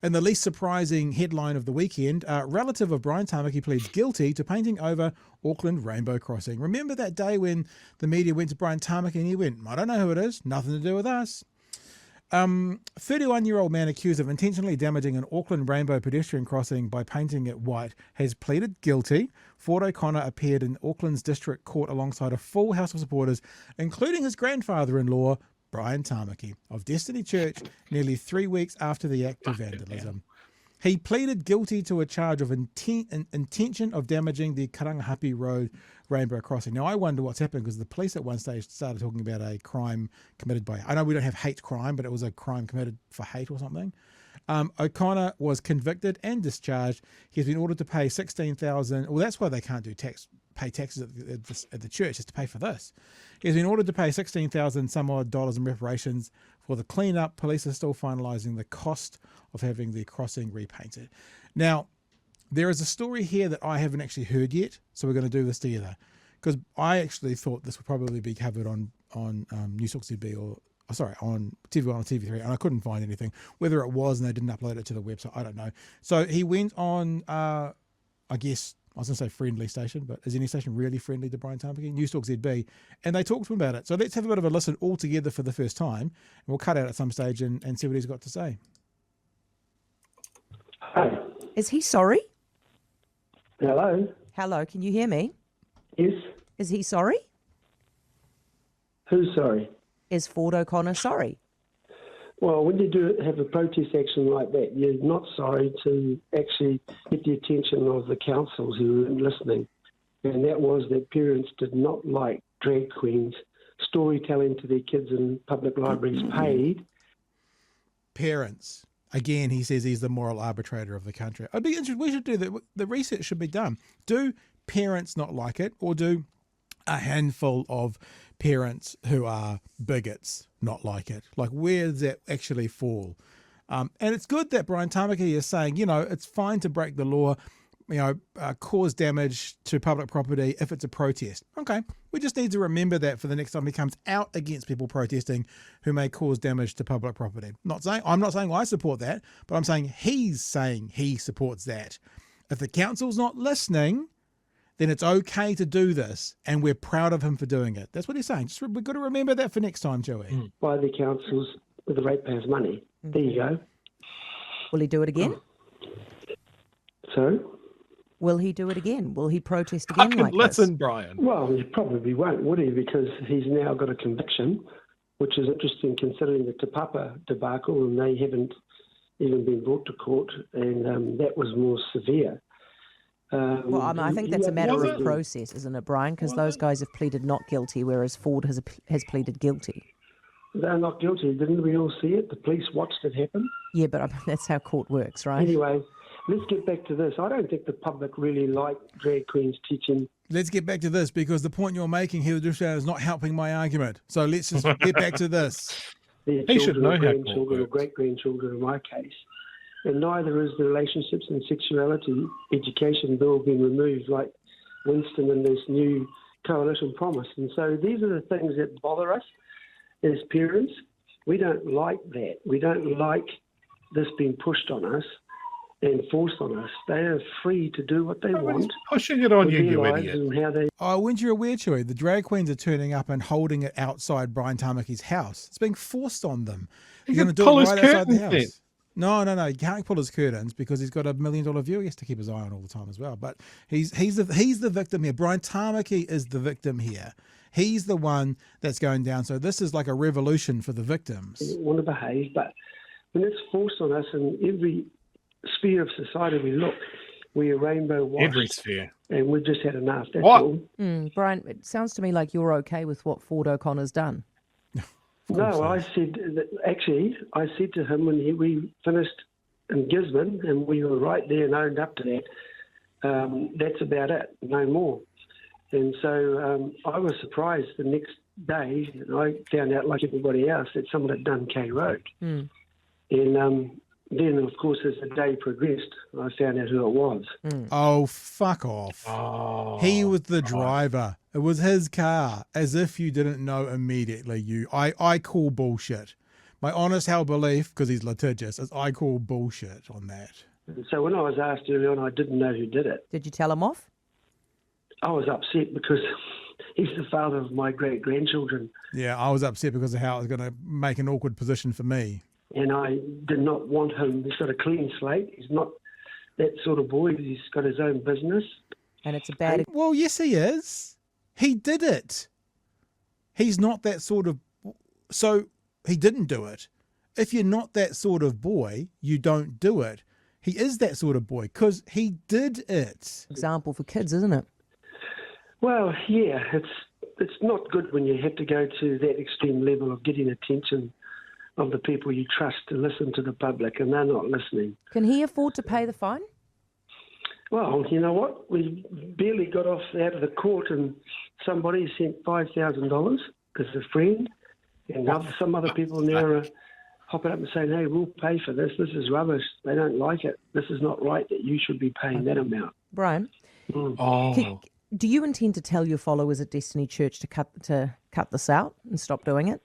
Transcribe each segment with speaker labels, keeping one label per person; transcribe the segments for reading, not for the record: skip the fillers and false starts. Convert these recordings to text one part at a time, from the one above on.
Speaker 1: And the least surprising headline of the weekend, a relative of Brian Tamaki pleads guilty to painting over Auckland Rainbow Crossing. Remember that day when the media went to Brian Tamaki and he went, I don't know who it is, nothing to do with us. 31-year-old man accused of intentionally damaging an Auckland Rainbow pedestrian crossing by painting it white has pleaded guilty. Ford O'Connor appeared in Auckland's district court alongside a full house of supporters, including his grandfather-in-law, Brian Tamaki, of Destiny Church, nearly 3 weeks after the act of vandalism. He pleaded guilty to a charge of intention of damaging the Karangahape Road Rainbow Crossing. Now, I wonder what's happened because the police at one stage started talking about a crime committed by, I know we don't have hate crime, but it was a crime committed for hate or something. O'Connor was convicted and discharged. He's been ordered to pay $16,000. Well, that's why they can't pay taxes at the church, is to pay for this. He's been ordered to pay $16,000 some odd dollars in reparations for the cleanup. Police are still finalising the cost of having the crossing repainted. Now, there is a story here that I haven't actually heard yet, so we're going to do this together, because I actually thought this would probably be covered on News Talk ZB on TV1 or TV3, and I couldn't find anything. Whether it was and they didn't upload it to the website, I don't know. So he went on, I guess, I was going to say friendly station, but is any station really friendly to Brian Tamaki? News Talk ZB, and they talked to him about it. So let's have a bit of a listen all together for the first time, and we'll cut out at some stage and see what he's got to say.
Speaker 2: Hi.
Speaker 3: Is he sorry?
Speaker 2: Hello?
Speaker 3: Hello, can you hear me?
Speaker 2: Yes?
Speaker 3: Is he sorry?
Speaker 2: Who's sorry?
Speaker 3: Is Ford O'Connor sorry?
Speaker 2: Well, when you do have a protest action like that, you're not sorry to actually get the attention of the councils who were listening. And that was that parents did not like drag queens storytelling to their kids in public libraries paid.
Speaker 1: Parents. Again, he says he's the moral arbitrator of the country. I'd be interested. We should do that. The research should be done. Do parents not like it, or do a handful of parents who are bigots not like it? Like, where does that actually fall? And it's good that Brian Tamaki is saying, it's fine to break the law, cause damage to public property if it's a protest. Okay, we just need to remember that for the next time he comes out against people protesting who may cause damage to public property. I'm not saying I support that, but I'm saying he's saying he supports that. If the council's not listening, then it's okay to do this, and we're proud of him for doing it. That's what he's saying. We've got to remember that for next time, Joey.
Speaker 2: By the councils with the ratepayers' money. There you go.
Speaker 3: Will he do it again?
Speaker 2: So?
Speaker 3: Will he do it again? Will he protest again like
Speaker 4: listen,
Speaker 3: this?
Speaker 4: Brian.
Speaker 2: Well, he probably won't, would he? Because he's now got a conviction, which is interesting considering the Te Papa debacle, and they haven't even been brought to court, and that was more severe.
Speaker 3: Well, I think that's a matter of process, isn't it, Brian? Because those guys have pleaded not guilty, whereas Ford has pleaded guilty.
Speaker 2: They're not guilty. Didn't we all see it? The police watched it happen.
Speaker 3: Yeah, but that's how court works, right?
Speaker 2: Anyway, let's get back to this. I don't think the public really like drag queens teaching.
Speaker 1: Let's get back to this, because the point you're making here is not helping my argument. So let's just get back to this.
Speaker 2: Their
Speaker 4: He should know how
Speaker 2: grandchildren
Speaker 4: court
Speaker 2: or
Speaker 4: works.
Speaker 2: great-grandchildren in my case. And neither is the relationships and sexuality education bill being removed like Winston and this new coalition promise. And so these are the things that bother us as parents. We don't like that. We don't like this being pushed on us and forced on us. They are free to do what they want.
Speaker 4: Pushing it on
Speaker 2: with
Speaker 4: you,
Speaker 2: their
Speaker 4: you
Speaker 2: lives
Speaker 4: idiot.
Speaker 2: and how they.
Speaker 1: Oh, weren't you aware, Chewy? The drag queens are turning up and holding it outside Brian Tamaki's house. It's being forced on them.
Speaker 4: He
Speaker 1: You're
Speaker 4: can
Speaker 1: going to do
Speaker 4: pull
Speaker 1: it
Speaker 4: his
Speaker 1: right outside the
Speaker 4: curtains
Speaker 1: house.
Speaker 4: then.
Speaker 1: No. He can't pull his curtains because he's got $1 million view he has to keep his eye on all the time as well. But he's the victim here. Brian Tamaki is the victim here. He's the one that's going down. So this is like a revolution for the victims.
Speaker 2: They want to behave, but when it's forced on us in every sphere of society we look, we are rainbow washed.
Speaker 4: Every sphere.
Speaker 2: And we've just had enough. That's
Speaker 4: What?
Speaker 2: all.
Speaker 3: Brian, it sounds to me like you're okay with what Ford O'Connor's done.
Speaker 2: No, I said to him when we finished in Gisborne, and we were right there and owned up to that. That's about it, no more. And so I was surprised the next day, and I found out, like everybody else, that someone had done K Road. And then, of course, as the day progressed, I found out who it was.
Speaker 1: Oh, fuck off.
Speaker 4: Oh,
Speaker 1: He was the driver. It was his car. As if you didn't know immediately. I call bullshit. My honest held belief, because he's litigious, is I call bullshit on that.
Speaker 2: So when I was asked early on, I didn't know who did it.
Speaker 3: Did you tell him off?
Speaker 2: I was upset because he's the father of my great-grandchildren.
Speaker 1: Yeah, I was upset because of how it was going to make an awkward position for me.
Speaker 2: And I did not want him. He's got a clean slate. He's not that sort of boy. He's got his own business.
Speaker 3: And it's a bad...
Speaker 1: Well, yes, he is. He did it. He's not that sort of... So he didn't do it. If you're not that sort of boy, you don't do it. He is that sort of boy because he did it.
Speaker 3: Example for kids, isn't it?
Speaker 2: Well, yeah, it's not good when you have to go to that extreme level of getting attention of the people you trust to listen to the public, and they're not listening.
Speaker 3: Can he afford to pay the fine?
Speaker 2: Well, you know what? We barely got out of the court, and somebody sent $5,000 as a friend, and some other people now are hopping up and saying, hey, we'll pay for this. This is rubbish. They don't like it. This is not right that you should be paying that amount.
Speaker 3: Brian? Do you intend to tell your followers at Destiny Church to cut this out and stop doing it?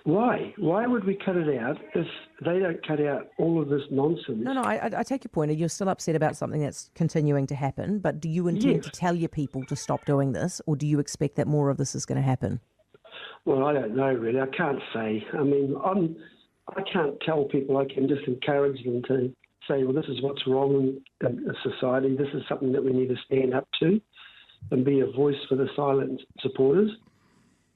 Speaker 2: Why? Why would we cut it out if they don't cut out all of this nonsense?
Speaker 3: No, I take your point. You're still upset about something that's continuing to happen, but do you intend to tell your people to stop doing this, or do you expect that more of this is going to happen?
Speaker 2: Well, I don't know, really. I can't say. I mean, I can't tell people. I can just encourage them to say, well, this is what's wrong in society. This is something that we need to stand up to and be a voice for the silent supporters.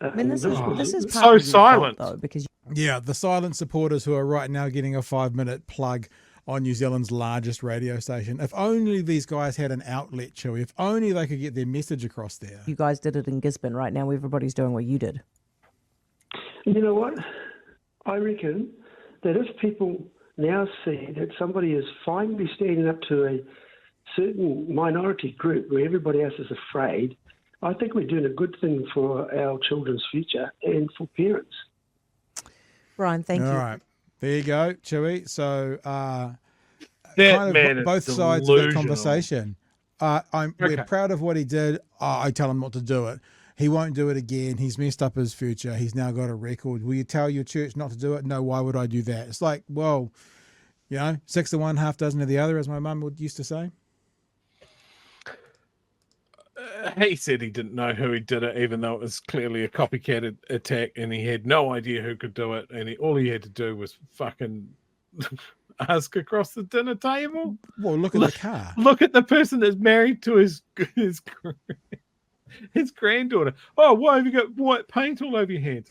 Speaker 3: I mean, this is part
Speaker 4: so
Speaker 3: of
Speaker 4: silent,
Speaker 3: fault, though, because
Speaker 1: the silent supporters who are right now getting a 5-minute plug on New Zealand's largest radio station. If only these guys had an outlet, Chewy. If only they could get their message across there.
Speaker 3: You guys did it in Gisborne. Right now, everybody's doing what you did.
Speaker 2: You know what? I reckon that if people now see that somebody is finally standing up to a certain minority group where everybody else is afraid, I think we're doing a good thing for our children's future and for parents.
Speaker 3: Brian, thank you.
Speaker 1: All right. There you go, Chewy. So
Speaker 4: that man is
Speaker 1: both sides of the conversation. We're proud of what he did. I tell him not to do it. He won't do it again. He's messed up his future. He's now got a record. Will you tell your church not to do it? No, why would I do that? It's like, well, 6 of one, half dozen of the other, as my mum used to say.
Speaker 4: He said he didn't know who he did it, even though it was clearly a copycat attack, and he had no idea who could do it, and all he had to do was fucking ask across the dinner table.
Speaker 1: Well, look at the car.
Speaker 4: Look at the person that's married to his granddaughter. Oh, why have you got white paint all over your hands?